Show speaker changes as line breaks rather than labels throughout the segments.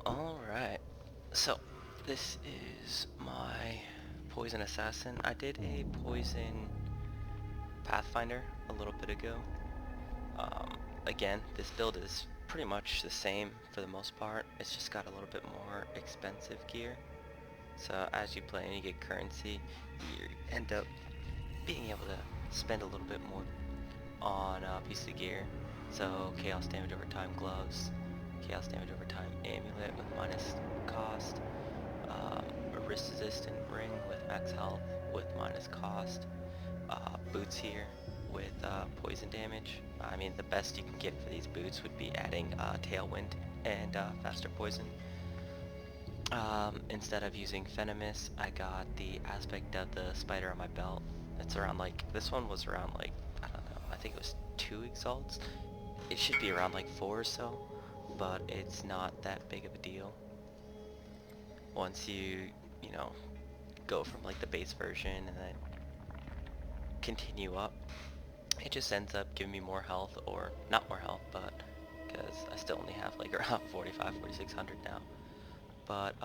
Alright, so this is my poison assassin. I did a poison pathfinder a little bit ago. Um, Again, this build is pretty much the same for the most part. It's just got a little bit more expensive gear. So as you play and you get currency, you end up being able to spend a little bit more on a piece of gear. So chaos damage over time gloves, chaos damage over time amulet with minus cost, a wrist resistant ring with max health with minus cost, boots here with poison damage. I mean, the best you can get for these boots would be adding tailwind and faster poison. Instead of using venomous, I got the aspect of the spider on my belt. It's around like, this one was around like, I don't know, I think it was 2 exalts. It should be around like 4 or so, but it's not that big of a deal. Once you know, go from like the base version and then continue up, it just ends up giving me more health, or not more health, but because I still only have like around 4600 now. But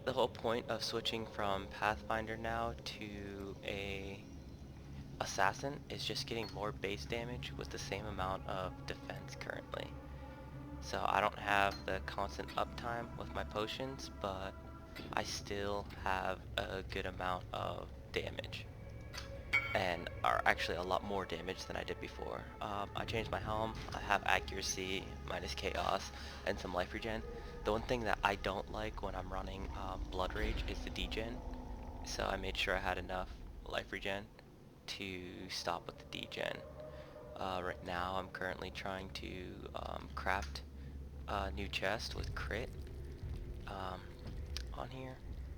the whole point of switching from Pathfinder now to a Assassin is just getting more base damage with the same amount of defense currently. So I don't have the constant uptime with my potions, but I still have a good amount of damage. And are actually a lot more damage than I did before. I changed my helm. I have accuracy, minus chaos, and some life regen. The one thing that I don't like when I'm running Blood Rage is the degen. So I made sure I had enough life regen to stop with the degen. Right now I'm currently trying to craft a new chest with crit on here.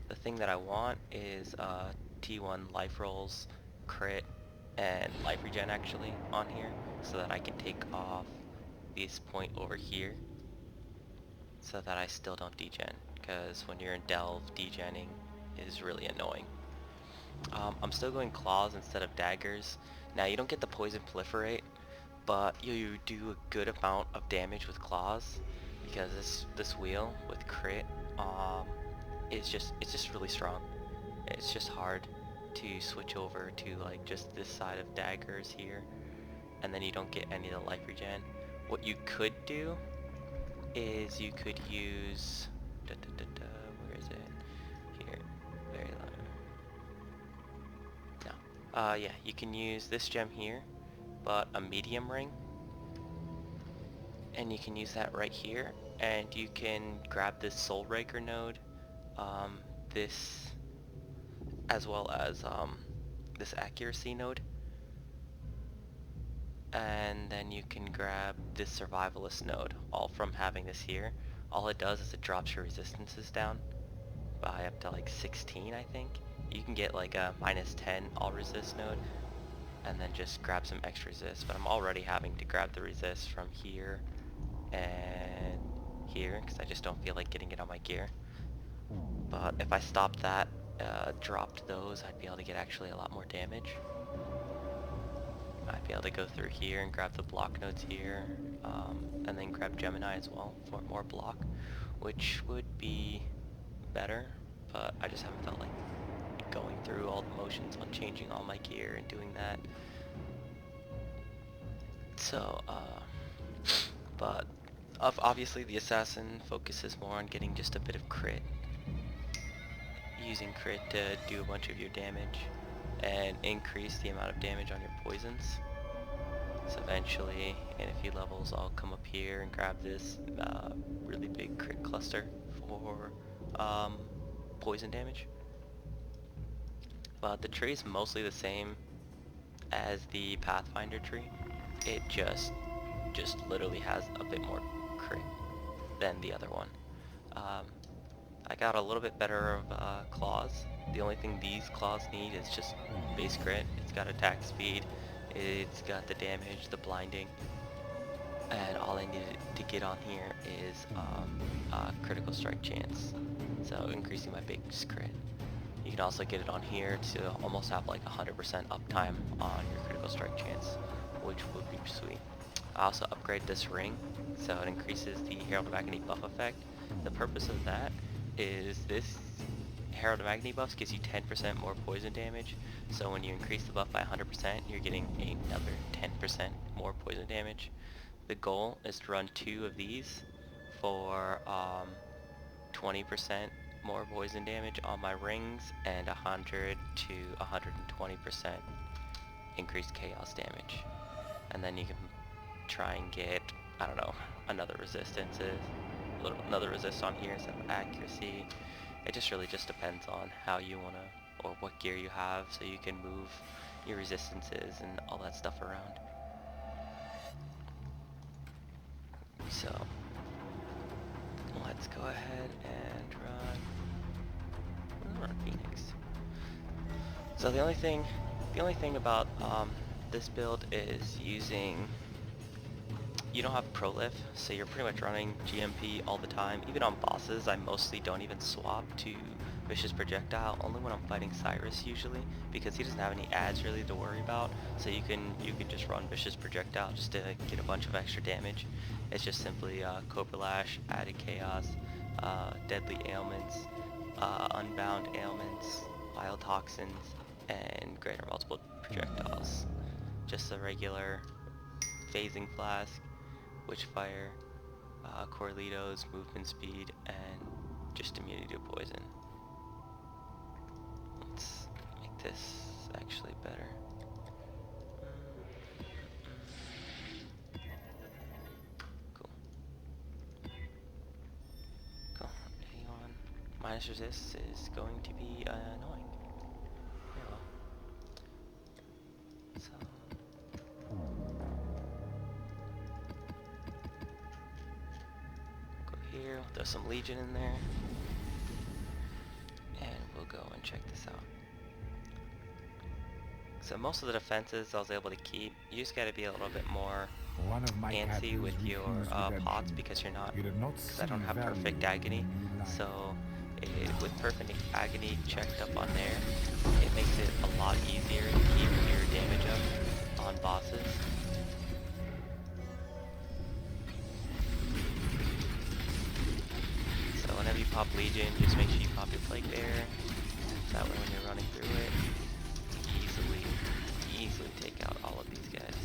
The thing that I want is T1 life rolls, crit, and life regen actually on here, so that I can take off this point over here so that I still don't degen, because when you're in delve, degenning is really annoying. I'm still going claws instead of daggers. Now you don't get the poison proliferate, but you do a good amount of damage with claws, because this wheel with crit it's just really strong. It's just hard to switch over to like just this side of daggers here, and then you don't get any of the life regen. What you could do is you could use where is it? Here, very low. No. Yeah, you can use this gem here, but a medium ring, and you can use that right here, and you can grab this soul raker node, this as well as this accuracy node, and then you can grab this survivalist node, all from having this here. All it does is it drops your resistances down by up to like 16, I think. You can get like a minus 10 all resist node and then just grab some extra resist, but I'm already having to grab the resist from here and here because I just don't feel like getting it on my gear. But if I stopped that, dropped those, I'd be able to get actually a lot more damage. I'd be able to go through here and grab the block nodes here, and then grab Gemini as well for more block, which would be better, but I just haven't felt like going through all the motions on changing all my gear and doing that. So, but obviously the Assassin focuses more on getting just a bit of crit, using crit to do a bunch of your damage and increase the amount of damage on your poisons. So eventually, in a few levels, I'll come up here and grab this really big crit cluster for poison damage. But the tree is mostly the same as the Pathfinder tree. It just literally has a bit more crit than the other one. I got a little bit better of claws. The only thing these claws need is just base crit. It's got attack speed, it's got the damage, the blinding, and all I needed to get on here is critical strike chance, so increasing my base crit. You can also get it on here to almost have like 100% uptime on your critical strike chance, which would be sweet. I also upgrade this ring, so it increases the Herald of Agony buff effect. The purpose of that is this Herald of Agony buffs gives you 10% more poison damage, so when you increase the buff by 100%, you're getting another 10% more poison damage. The goal is to run 2 of these for 20% more poison damage on my rings and 100 to 120% increased chaos damage. And then you can try and get, I don't know, another resist on here instead of accuracy. It just really just depends on how you want to, or what gear you have, so you can move your resistances and all that stuff around. So let's go ahead and run Phoenix. So the only thing about this build is you don't have Prolift, so you're pretty much running GMP all the time. Even on bosses, I mostly don't even swap to Vicious Projectile, only when I'm fighting Cyrus usually, because he doesn't have any ads really to worry about. So you can just run Vicious Projectile just to get a bunch of extra damage. It's just simply Cobra Lash, added chaos, deadly ailments, unbound ailments, vile toxins, and greater multiple projectiles. Just the regular phasing flask, Witchfire, Corlitos, movement speed, and just immunity to poison. Let's make this actually better. Cool. Cool. Aeon minus resist is going to be annoying. Very well. So here, we'll throw some Legion in there, and we'll go and check this out. So most of the defenses I was able to keep. You just got to be a little bit more antsy with your pots, because you're not, because I don't have perfect agony. So with perfect agony checked up on there, it makes it a lot easier to keep your damage up on bosses. Whenever you pop Legion, just make sure you pop your Plague Bearer. That way when you're running through it, easily take out all of these guys.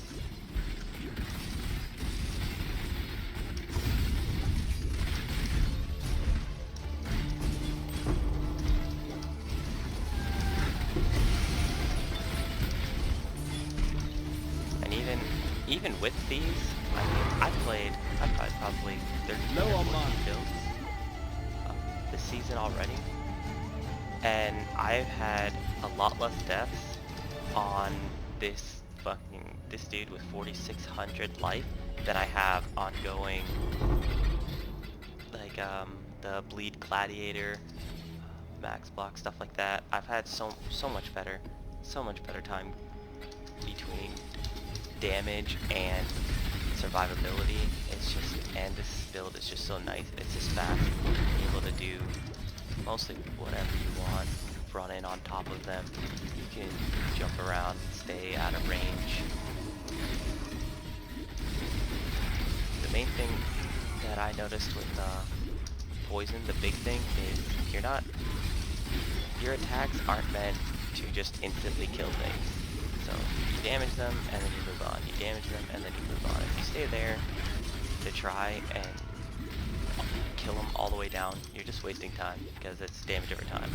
And even with these, I mean, I've probably 13 or 14 builds this season already, and I've had a lot less deaths on this dude with 4600 life than I have on going like the Bleed Gladiator, Max Block, stuff like that. I've had so much better time between damage and survivability. It's just, and this build is just so nice. It's just fast, being able to do mostly whatever you want, run in on top of them. You can jump around and stay out of range. The main thing that I noticed with poison, the big thing is your attacks aren't meant to just instantly kill things. So you damage them and then you move on. You damage them and then you move on. If you stay there to try and kill them all the way down, you're just wasting time, because it's damage over time.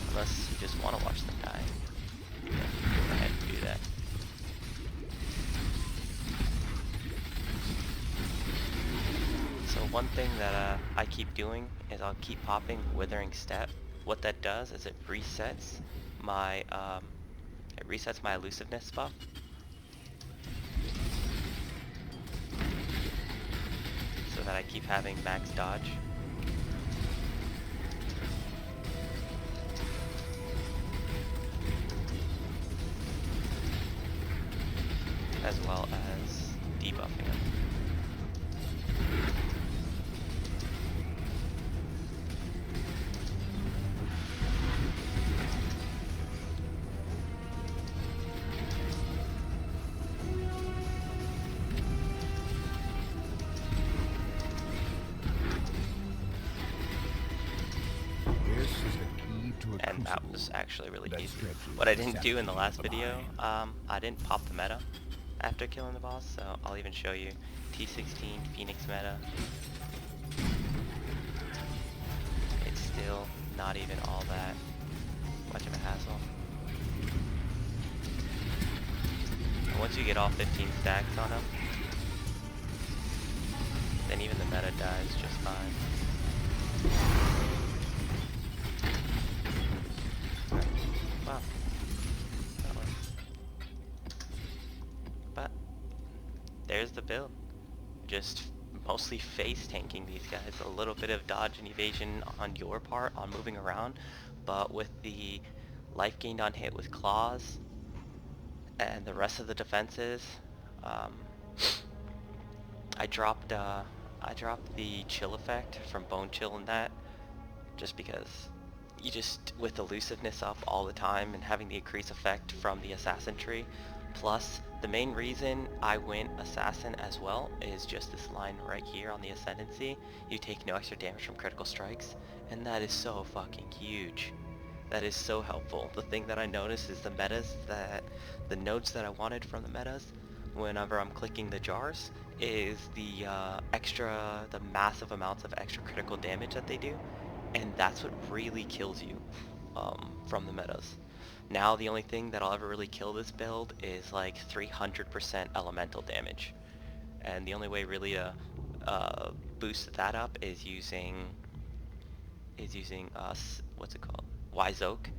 Unless you just want to watch them die, you can go ahead and do that. So one thing that I keep doing is I'll keep popping Withering Step. What that does is it resets my elusiveness buff. So that I keep having max dodge. As well as debuffing them.
to a
and that
crucible
was actually really
that
easy.
stretches
What I
the
didn't do in the
sacrifice
last
of a
video,
hind.
I didn't pop the meta after killing the boss, so I'll even show you T16 Phoenix meta. It's still not even all that much of a hassle. And once you get all 15 stacks on him, then even the meta dies just fine. Wow, that worked. But there's the build. Just mostly face tanking these guys. A little bit of dodge and evasion on your part on moving around, but with the life gained on hit with claws and the rest of the defenses, um, I dropped the chill effect from bone chill in that just because you just with elusiveness up all the time and having the increase effect from the assassin tree. Plus, the main reason I went assassin as well is just this line right here on the ascendancy. You take no extra damage from critical strikes, and that is so fucking huge. That is so helpful. The thing that I noticed is the nodes that I wanted from the metas, whenever I'm clicking the jars, is the massive amounts of extra critical damage that they do, and that's what really kills you from the metas. Now the only thing that'll ever really kill this build is like 300% elemental damage, and the only way really to boost that up is using what's it called, Wise Oak,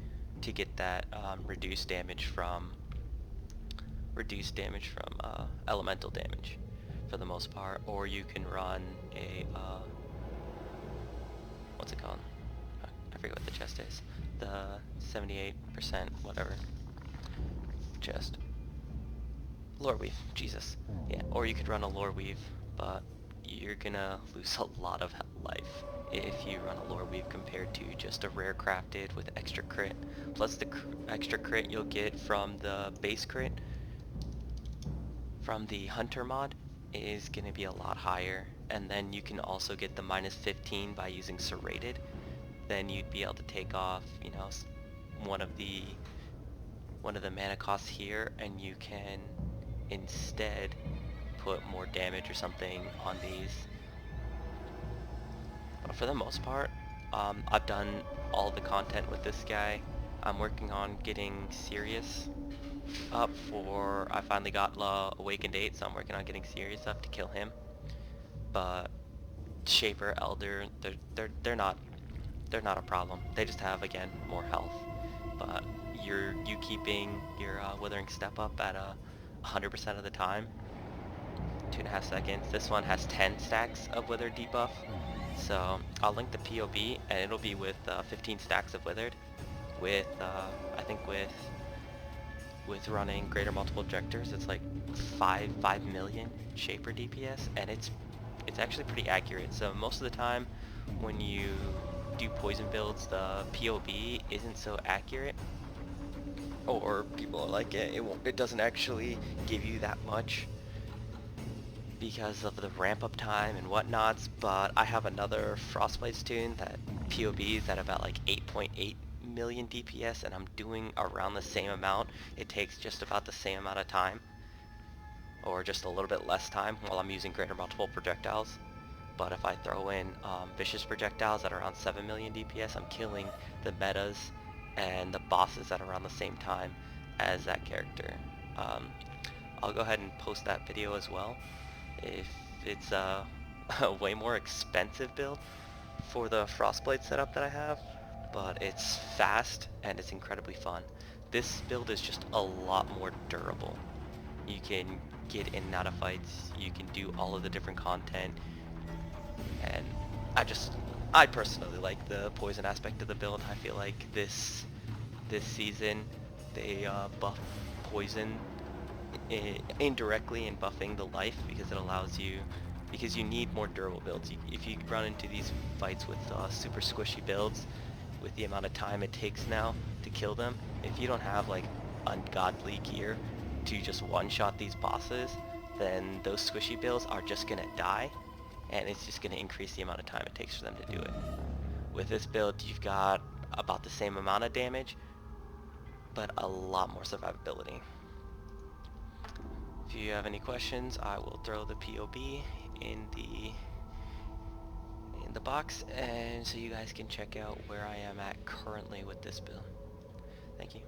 to get that reduced damage from elemental damage for the most part, or you can run a what's it called? I forget what the chest is. The 78% whatever chest. Lore Weave, Jesus. Yeah, or you could run a Lore Weave, but you're gonna lose a lot of life if you run a Lore Weave compared to just a rare crafted with extra crit. Plus the extra crit you'll get from the base crit from the Hunter mod is gonna be a lot higher, and then you can also get the minus 15 by using Serrated. Then you'd be able to take off, you know, one of the mana costs here, and you can instead put more damage or something on these. But for the most part, I've done all the content with this guy. I'm working on getting Sirius up for, I finally got Awakened 8, so I'm working on getting Sirius up to kill him. But Shaper, Elder, they're not a problem. They just have, again, more health. But you keeping your Withering Step up at 100% of the time, 2.5 seconds. This one has 10 stacks of Withered debuff. So I'll link the POB, and it'll be with 15 stacks of Withered. With I think with running greater multiple objectors, it's like 5 million Shaper DPS, and it's actually pretty accurate. So most of the time when you do poison builds, the POB isn't so accurate, or people are like it doesn't actually give you that much because of the ramp up time and whatnots. But I have another Frostbite's tune that POB is at about like 8.8 million DPS, and I'm doing around the same amount. It takes just about the same amount of time, or just a little bit less time, while I'm using greater multiple projectiles. But if I throw in vicious projectiles at around 7 million DPS, I'm killing the metas and the bosses at around the same time as that character. I'll go ahead and post that video as well. If it's a way more expensive build for the Frostblade setup that I have, but it's fast and it's incredibly fun. This build is just a lot more durable. You can get in and out of fights, you can do all of the different content, and I personally like the poison aspect of the build. I feel like this season they buff poison indirectly in buffing the life, because it allows you, because you need more durable builds. If you run into these fights with super squishy builds, with the amount of time it takes now to kill them, if you don't have like ungodly gear to just one-shot these bosses, then those squishy builds are just gonna die, and it's just gonna increase the amount of time it takes for them to do it. With this build, you've got about the same amount of damage, but a lot more survivability. If you have any questions, I will throw the POB in the box, and so you guys can check out where I am at currently with this build. Thank you.